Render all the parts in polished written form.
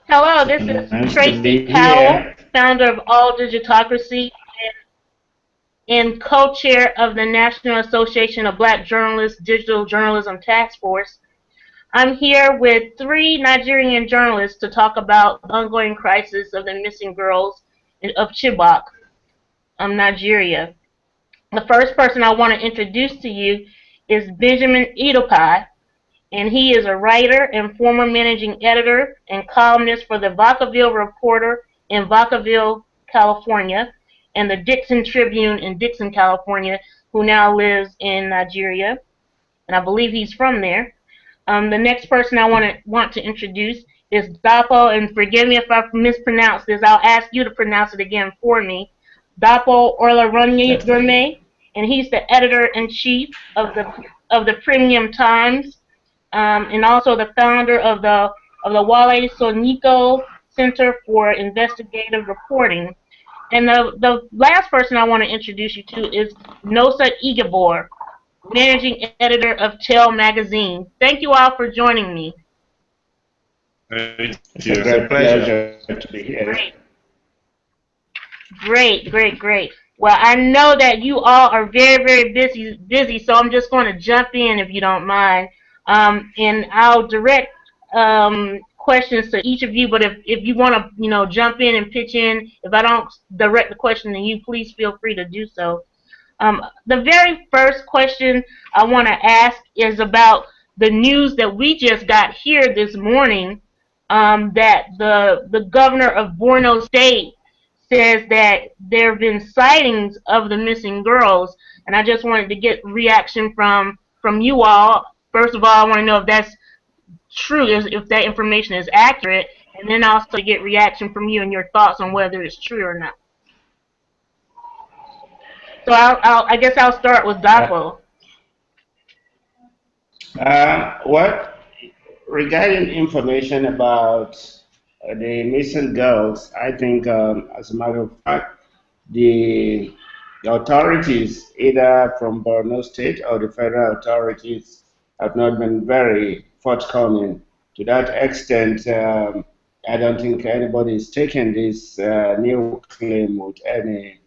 Hello, this is Nice to Tracy be Powell, here. founder of All Digitocracy and co-chair of the National Association of Black Journalists Digital Journalism Task Force. I'm here with three Nigerian journalists to talk about the ongoing crisis of the missing girls of Chibok, Nigeria. The first person I want to introduce to you is Benjamin Idopai, and he is a writer and former managing editor and columnist for the Vacaville Reporter in Vacaville, California, and the Dixon Tribune in Dixon, California, who now lives in Nigeria, and I believe he's from there. The next person I want to introduce is Dapo, and forgive me if I mispronounce this. I'll ask you to pronounce it again for me. Dapo Okay. Olaronye, and he's the editor in chief of the Premium Times, and also the founder of the Wale Soniko Center for Investigative Reporting. And the last person I want to introduce you to is Nosa Igabor, managing editor of Tell Magazine. Thank you all for joining me. Thank It's a you. It's a great pleasure. pleasure to be here. Great, great. Well, I know that you all are very busy. So I'm just going to jump in if you don't mind, and I'll direct questions to each of you. But if you want to, jump in and pitch in, if I don't direct the question to you, please feel free to do so. The very first question I want to ask is about the news that we just got here this morning, that the governor of Borno State says that there have been sightings of the missing girls, and I just wanted to get reaction from you all. First of all, I want to know if that's true, if that information is accurate, and then also to get reaction from you and your thoughts on whether it's true or not. So I guess I'll start with Uh, Dapo. what regarding information about the missing girls, I think, as a matter of fact, the, the authorities, either from Borno State or the federal authorities, have not been very forthcoming. To that extent, I don't think anybody is taking this new claim with any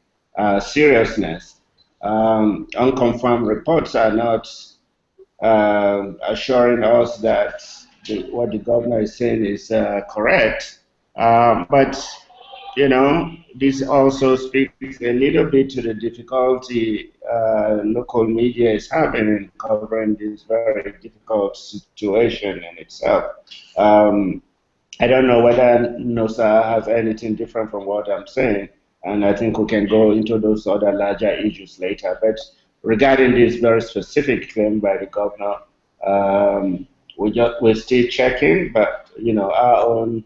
seriousness. Unconfirmed reports are not assuring us that what the governor is saying is correct. But this also speaks a little bit to the difficulty local media is having in covering this very difficult situation in itself. Um, I don't know whether NOSA has anything different from what I'm saying, and I think we can go into those other larger issues later. But regarding this very specific claim by the governor, we're still checking, but our own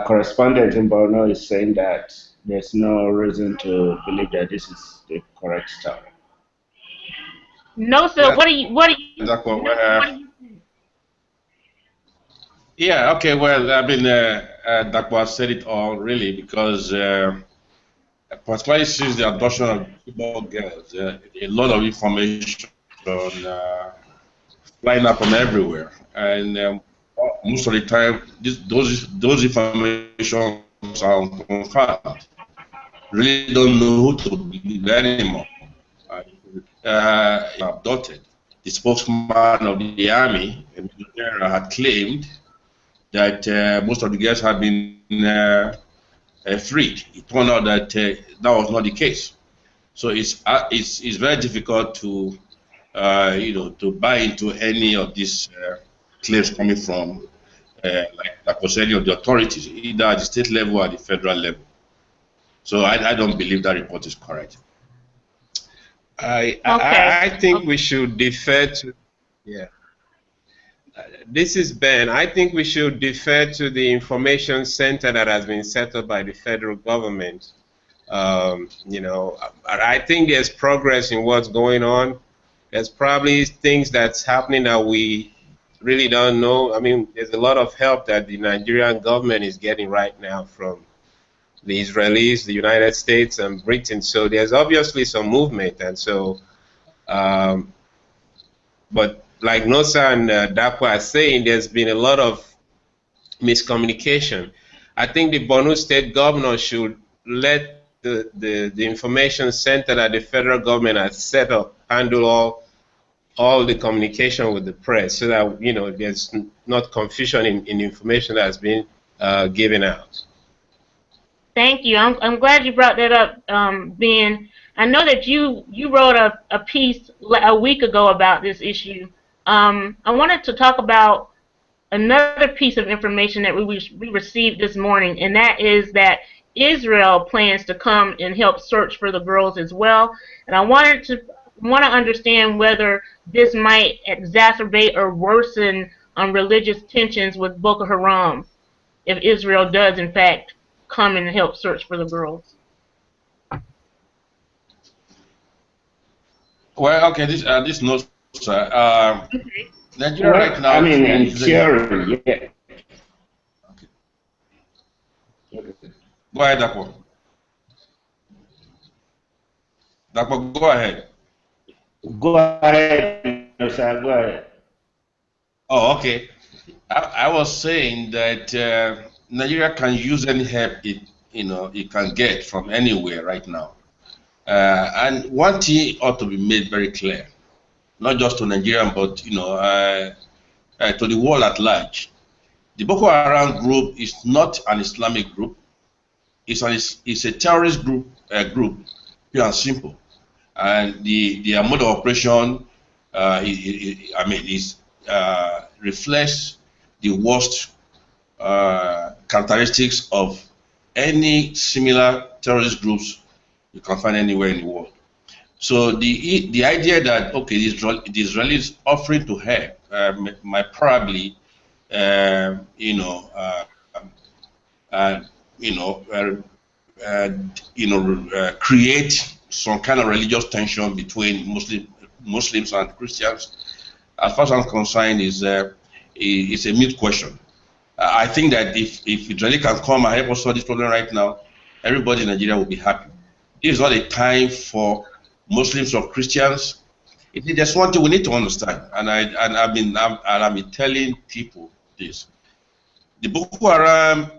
correspondent in Borno is saying that there's no reason to believe that this is the correct stuff. No, sir. Yeah, What do you, that's what no, we're, sir, what do you think? yeah, okay, well, I mean, Dakwa said it all, really, because particularly since the adoption of football girls, a lot of information flying up from everywhere. And most of the time, those information are unconfirmed. Really don't know who to believe anymore. Abducted. The spokesman of the army, Major General, had claimed that most of the girls had been freed. It turned out that that was not the case. So it's very difficult to to buy into any of these claims coming from like was any of the authorities, either at the state level or at the federal level. So I don't believe that report is correct. I, Okay. I I think we should defer to, yeah. This is Ben. I think we should defer to the information center that has been set up by the federal government. I think there's progress in what's going on. There's probably things that's happening that we really don't know. I mean, there's a lot of help that the Nigerian government is getting right now from the Israelis, the United States, and Britain. So there's obviously some movement, and so, um, but like Nosa and Dakwa are saying, there's been a lot of miscommunication. I think the Borno State governor should let the information center that the federal government has set up handle all the communication with the press, so that there's not confusion in information that's been given out. Thank you. I'm glad you brought that up, Ben. I know that you wrote a piece a week ago about this issue. I wanted to talk about another piece of information that we received this morning, and that is that Israel plans to come and help search for the girls as well. And I want to understand whether this might exacerbate or worsen religious tensions with Boko Haram if Israel does in fact come and help search for the girls. Well, okay, this note, sir. Okay. Nigeria right now. I mean, in theory, yeah. Okay. Go ahead, Dapo. Dapo, go ahead. Go ahead, sir. Go ahead. Oh, okay. I was saying that Nigeria can use any help it can get from anywhere right now. And one thing ought to be made very clear, not just to Nigeria, but to the world at large. The Boko Haram group is not an Islamic group. It's a terrorist group, pure and simple. And their mode of operation, reflects the worst characteristics of any similar terrorist groups you can find anywhere in the world. So the idea that okay, the Israelis offering to help might probably create some kind of religious tension between Muslims and Christians. As far as I'm concerned, is a mute question. I think that if Israeli can come and help us solve this problem right now, everybody in Nigeria will be happy. This is not a time for Muslims or Christians. There's one thing we need to understand, and I've been telling people this: the Boko Haram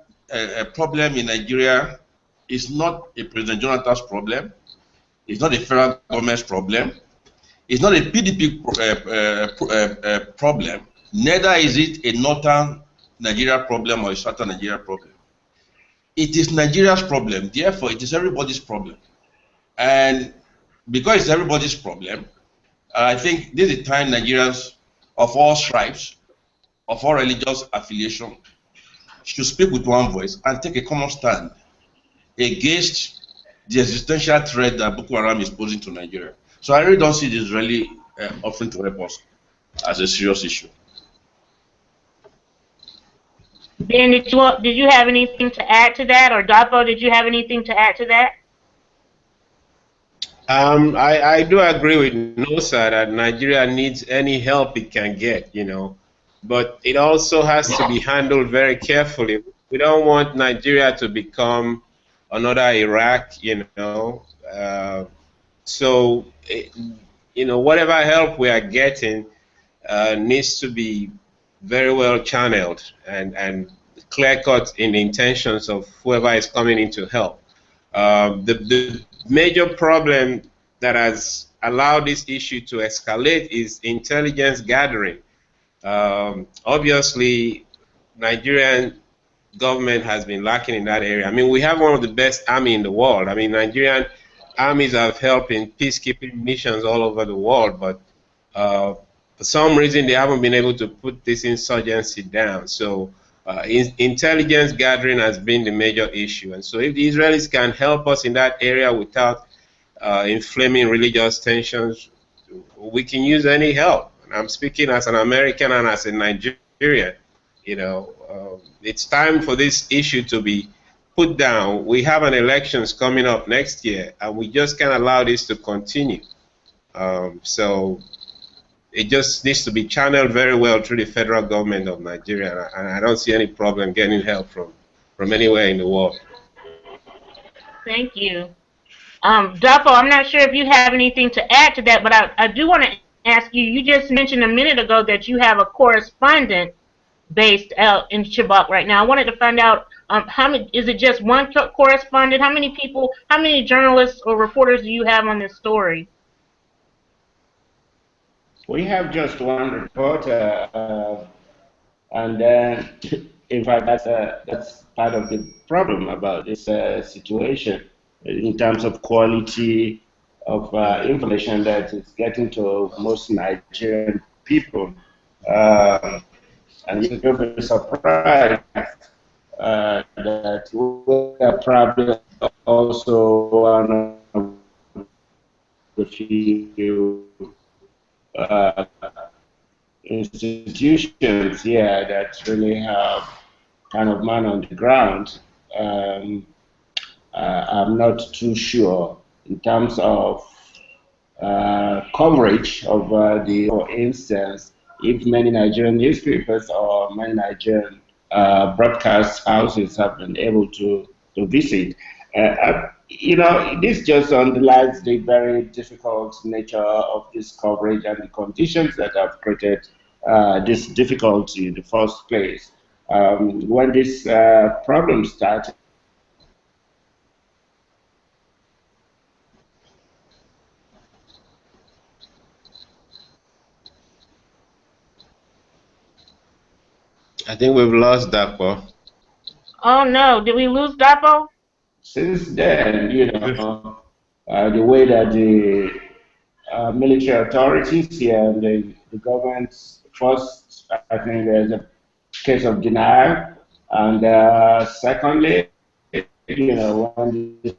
problem in Nigeria is not a President Jonathan's problem. It's not a federal government's problem. It's not a PDP problem. Neither is it a northern Nigeria problem or a southern Nigeria problem. It is Nigeria's problem. Therefore, it is everybody's problem. And because it's everybody's problem, I think this is the time Nigerians of all stripes, of all religious affiliation, should speak with one voice and take a common stand against the existential threat that Boko Haram is posing to Nigeria. So I really don't see the Israeli offering to help us as a serious issue. Ben, did you have anything to add to that, or Dapo, did you have anything to add to that? I do agree with Nosa that Nigeria needs any help it can get, but it also has to be handled very carefully. We don't want Nigeria to become another Iraq, so whatever help we are getting needs to be very well channeled and clear-cut in the intentions of whoever is coming in to help. The major problem that has allowed this issue to escalate is intelligence gathering. Obviously, Nigerian government has been lacking in that area. I mean, we have one of the best army in the world. I mean, Nigerian armies have helped in peacekeeping missions all over the world, but for some reason they haven't been able to put this insurgency down. So intelligence gathering has been the major issue. And so if the Israelis can help us in that area without inflaming religious tensions, we can use any help. And I'm speaking as an American and as a Nigerian. It's time for this issue to be put down. We have an elections coming up next year, and we just can't allow this to continue. So it just needs to be channeled very well through the federal government of Nigeria, and I don't see any problem getting help from anywhere in the world. Thank you. Dapo, I'm not sure if you have anything to add to that, but I do want to ask you, you just mentioned a minute ago that you have a correspondent based out in Chibok right now. I wanted to find out How many, is it just one correspondent? How many people, how many journalists or reporters do you have on this story? We have just one reporter, and then, in fact, that's part of the problem about this situation in terms of quality of information that is getting to most Nigerian people. Uh, and you'll be surprised that we are probably also one of the few uh, institutions here that really have kind of man on the ground. Um, I'm not too sure in terms of coverage of for instance, if many Nigerian newspapers or many Nigerian broadcast houses have been able to visit. This just underlines the very difficult nature of this coverage and the conditions that have created this difficulty in the first place. When this problem started, I think we've lost Dapo. Oh no, did we lose Dapo? since then, the way that the military authorities here and the government first, I think there's a case of denial, and secondly, when this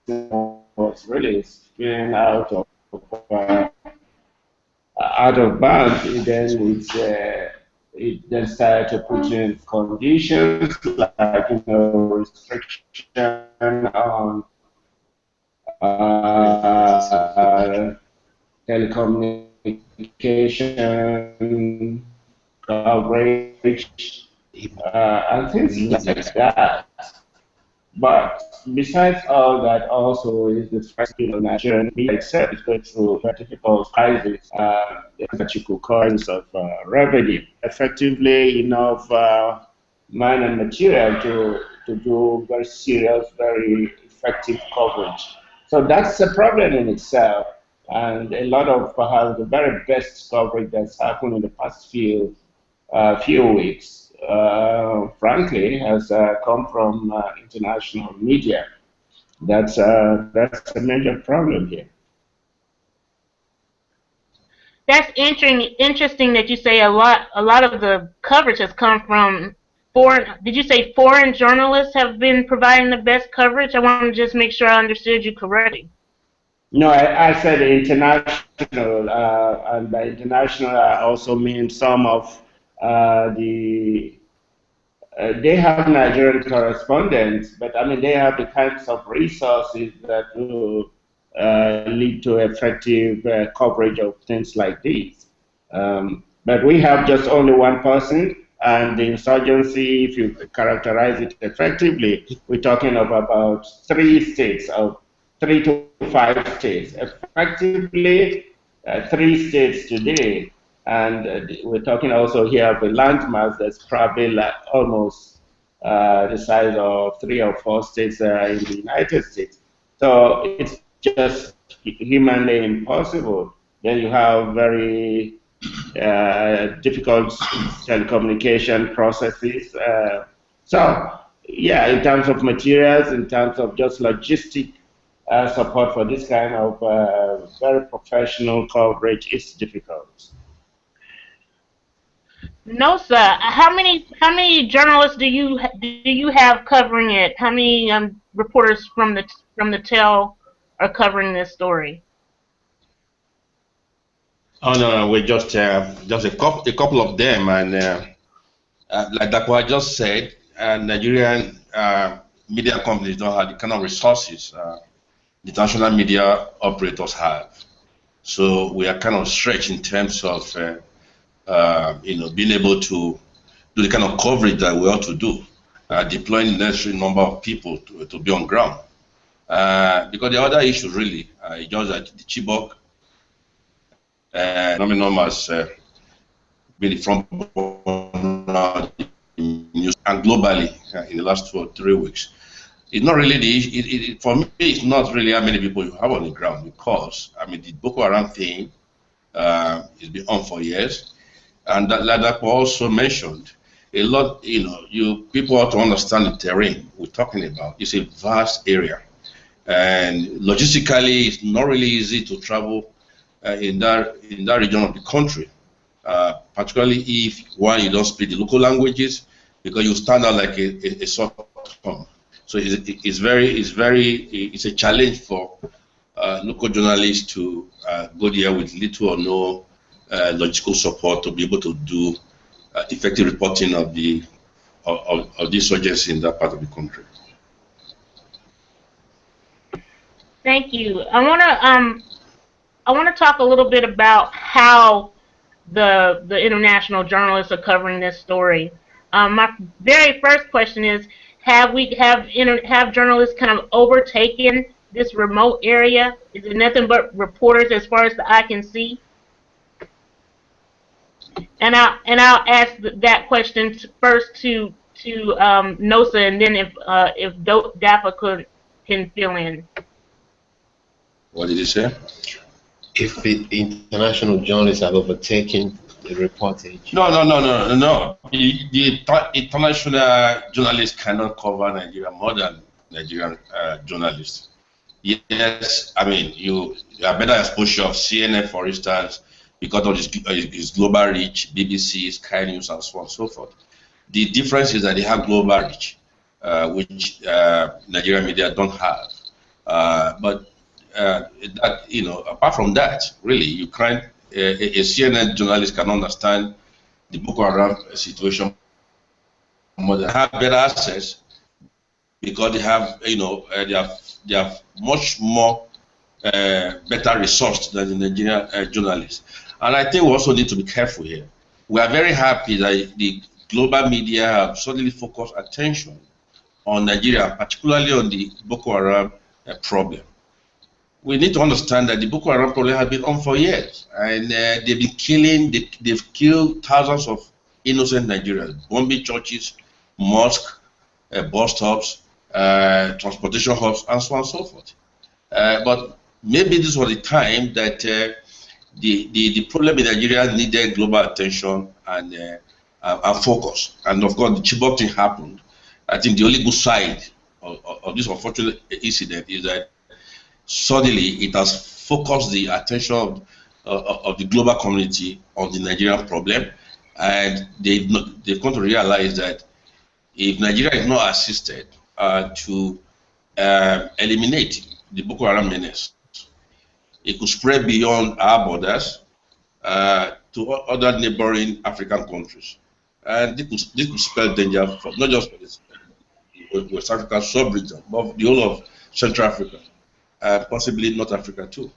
was really spinning uh, out of bounds, it then started to put in conditions like restriction on uh, telecommunication coverage and things like that. But besides all that, also is the fact Nigerian media itself is going through a difficult crisis that you could call of revenue. Effectively enough man and material to do very serious, very effective coverage. So that's a problem in itself. And a lot of perhaps the very best coverage that's happened in the past few weeks, frankly, has come from international media. That's a major problem here. That's interesting that you say a lot of the coverage has come from foreign. Did you say foreign journalists have been providing the best coverage? I want to just make sure I understood you correctly. No, I said international, and by international, I also mean some of the they have Nigerian correspondents, but I mean they have the kinds of resources that will lead to effective coverage of things like these. But we have just only one person, and the insurgency, if you characterize it effectively, we're talking of about 3 states, of 3 to 5 states. Effectively, 3 states today, and we're talking also here of a landmass that's probably like almost the size of 3 or 4 states in the United States. So it's just humanly impossible. Then you have very difficult telecommunication processes. Yeah, in terms of materials, in terms of just logistic support for this kind of very professional coverage, it's difficult. No, sir. How many journalists do you have covering it? How many reporters from the Tell are covering this story? Oh no, we just a couple of them, and like Dakwa just said, Nigerian media companies don't have the kind of resources the international media operators have. So we are kind of stretched in terms of being able to do the kind of coverage that we ought to do, deploying the necessary number of people to be on ground. Because the other issue really is just that the Chibok phenomenon has been the front runner in news and globally. in the last 2 or 3 weeks. It's not really for me, it's not really how many people you have on the ground, because, I mean, the Boko Haram thing has been on for years. And that also mentioned, a lot, people ought to understand the terrain we're talking about. It's a vast area. And logistically, it's not really easy to travel in that region of the country, particularly if, one, you don't speak the local languages, because you stand out like a sore thumb. So it's a challenge for local journalists to go there with little or no logistical support to be able to do effective reporting of the insurgency in that part of the country. Thank you. I want to talk a little bit about how the international journalists are covering this story. My very first question is: have journalists kind of overtaken this remote area? Is it nothing but reporters as far as the eye can see? And I'll ask that question first to Nosa, and then if Dafa can fill in. What did you say? If the international journalists have overtaken the reportage. No. The international journalists cannot cover Nigeria more than Nigerian journalists. Yes, I mean, you have better exposure of CNN, for instance, because of its global reach, BBC, Sky News, and so on and so forth. The difference is that they have global reach, which Nigerian media don't have. But apart from that, really, you can't. A CNN journalist can understand the Boko Haram situation more than have better access, because they have, they have much more better resourced than the Nigerian journalists. And I think we also need to be careful here. We are very happy that the global media have suddenly focused attention on Nigeria, particularly on the Boko Haram problem. We need to understand that the Boko Haram problem has been on for years, and they've been killing. They've killed thousands of innocent Nigerians, bombing churches, mosques, bus stops, transportation hubs, and so on and so forth. But maybe this was the time that the problem in Nigeria needed global attention and focus. And of course, the Chibok thing happened. I think the only good side of this unfortunate incident is that suddenly it has focused the attention of the global community on the Nigerian problem, and they've come to realize that if Nigeria is not assisted to eliminate the Boko Haram menace, it could spread beyond our borders to other neighboring African countries, and this could spell danger for not just for this West African sub-region, but the whole of Central Africa. Possibly North Africa too.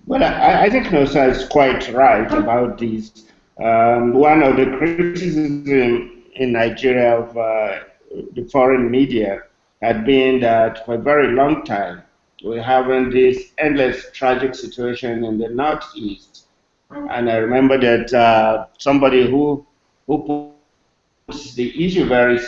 Well, I think Nosa is quite right about this. One of the criticisms in Nigeria of the foreign media had been that for a very long time we're having this endless tragic situation in the Northeast. And I remember that somebody who puts the issue very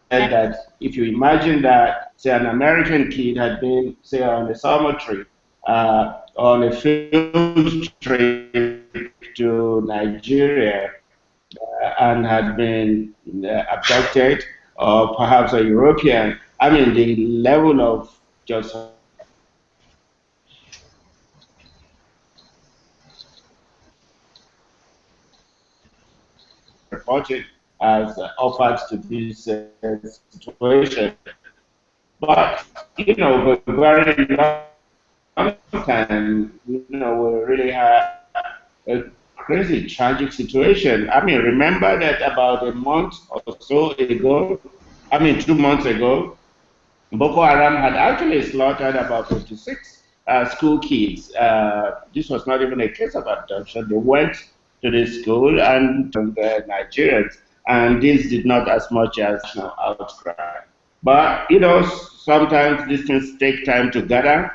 that if you imagine that, say, an American kid had been, say, on a summer trip, on a field trip to Nigeria, and had been abducted, or perhaps a European, I mean, the level of just reported as offers to this situation. But, for a very long time, we really had a crazy, tragic situation. I mean, remember that about a month or so ago, 2 months ago, Boko Haram had actually slaughtered about 56 school kids. This was not even a case of abduction. They went to the school and the Nigerians, and this did not as much as outcry. But sometimes these things take time to gather.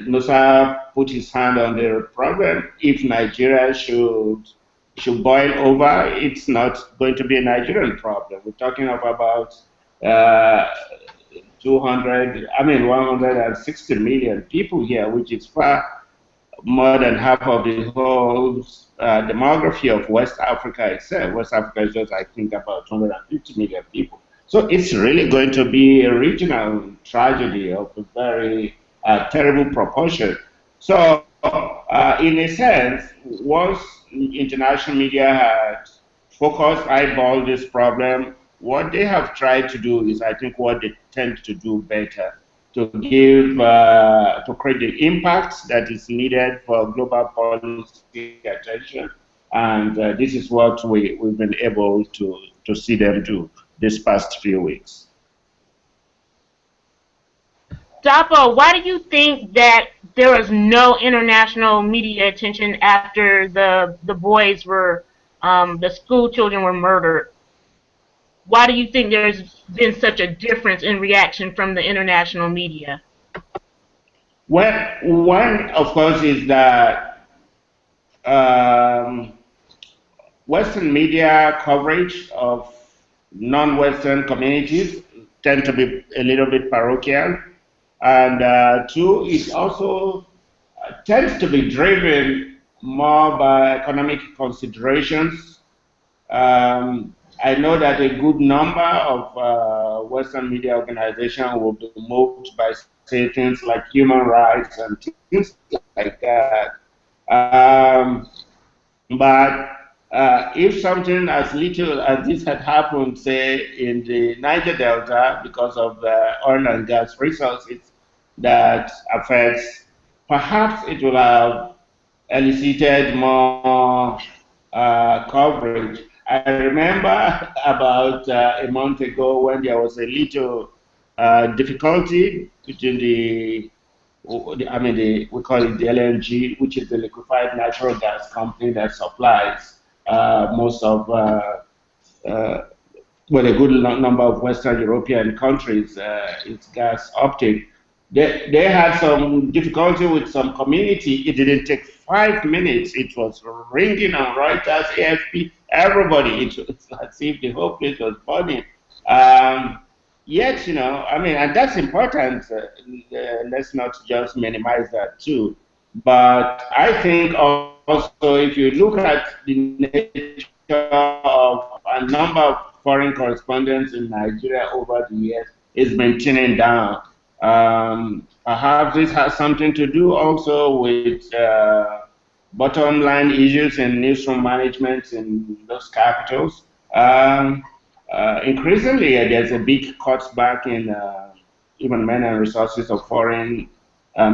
Musa put his hand on the problem. If Nigeria should boil over, it's not going to be a Nigerian problem. We're talking of about uh, 160 million people here, which is far more than half of the whole demography of West Africa itself. West Africa is just, I think, about 250 million people. So it's really going to be a regional tragedy of a very terrible proportion. So, in a sense, once international media had focused, eyeballed this problem, what they have tried to do is, I think, what they tend to do better to give to create the impact that is needed for global policy attention, and this is what we've been able to see them do this past few weeks. Dapo, why do you think that there was no international media attention after the boys were the school children were murdered? Why do you think there's been such a difference in reaction from the international media? Well, one, of course, is that Western media coverage of non-Western communities tend to be a little bit parochial. And two, it also tends to be driven more by economic considerations. I know that a good number of Western media organizations will be moved by, say, things like human rights and things like that. Um, but if something as little as this had happened, say, in the Niger Delta because of the oil and gas resources that affects, perhaps it will have elicited more coverage. I remember about a month ago when there was a little difficulty between we call it the LNG, which is the liquefied natural gas company that supplies most of, well, a good number of Western European countries, its gas uptake. They had some difficulty with some community. It didn't take 5 minutes. It was ringing on Reuters, AFP, everybody. It was as if the whole place was burning. Yet, and that's important. Let's not just minimize that too. But I think also, if you look at the nature of a number of foreign correspondents in Nigeria over the years, is maintaining down. Perhaps this has something to do also with bottom line issues in newsroom management in those capitals. Increasingly, there's a big cutback in even men and resources of foreign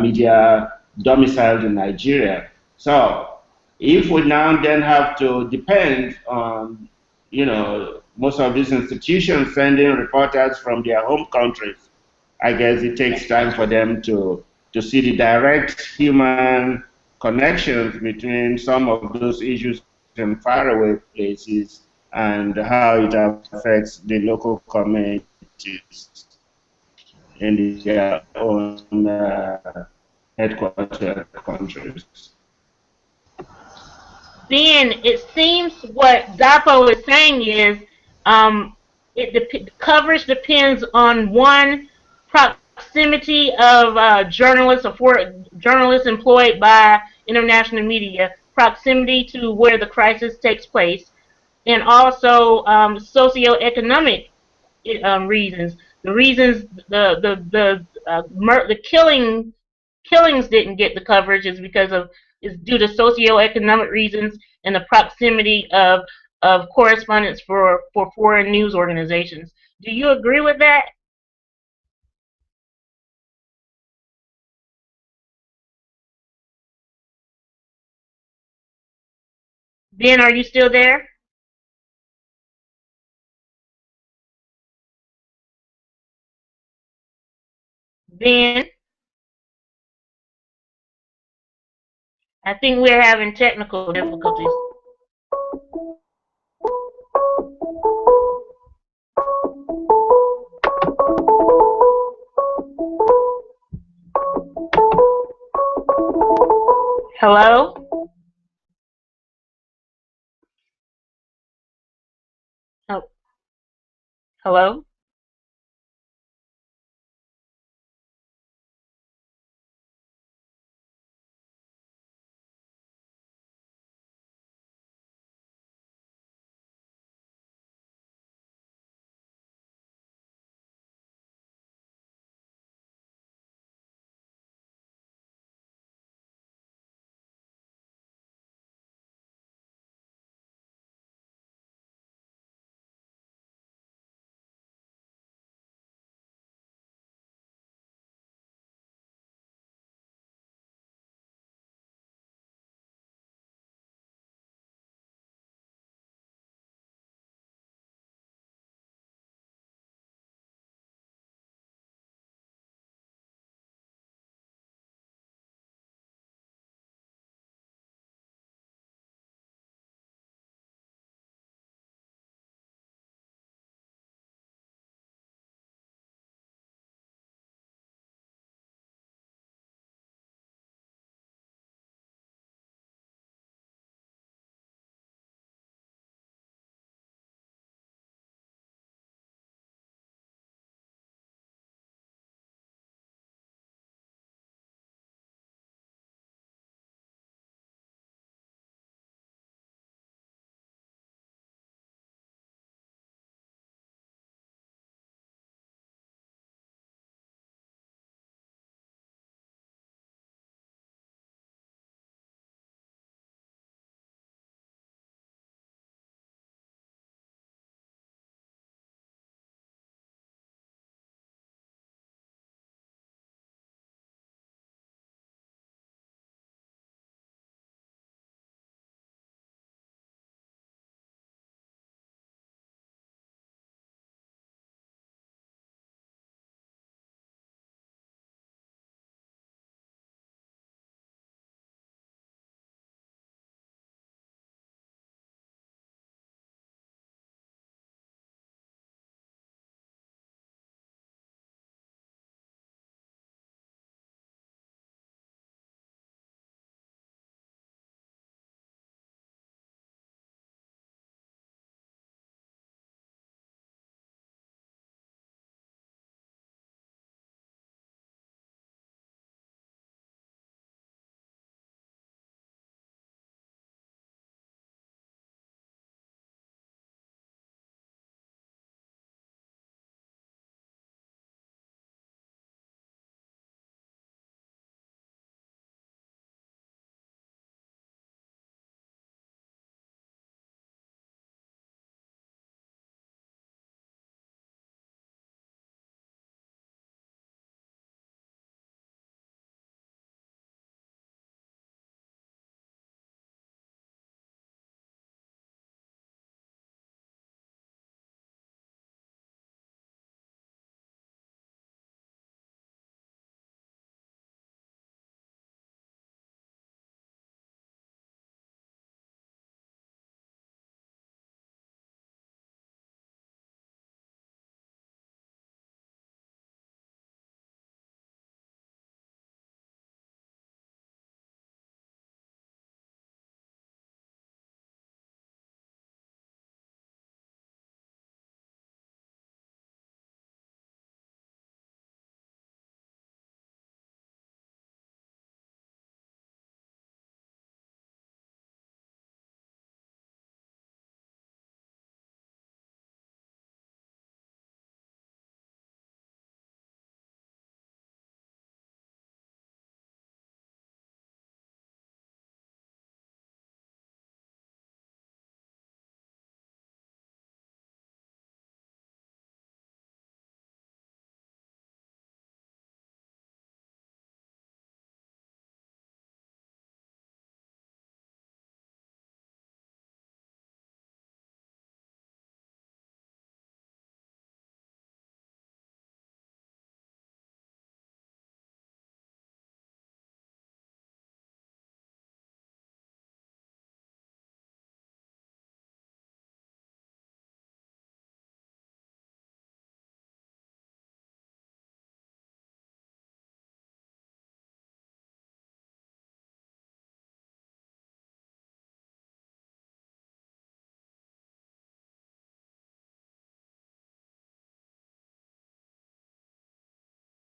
media domiciled in Nigeria. So, if we now then have to depend on, most of these institutions sending reporters from their home countries, I guess it takes time for them to see the direct human connections between some of those issues in faraway places and how it affects the local communities in their own headquarter countries. Then it seems what Dapo is saying is coverage depends on one, proximity of journalists or journalists employed by international media, proximity to where the crisis takes place, and also socioeconomic reasons. The reasons the killings didn't get the coverage is due to socioeconomic reasons and the proximity of correspondence for foreign news organizations. Do you agree with that? Ben, are you still there? Ben, I think we're having technical difficulties. Hello? Oh, hello?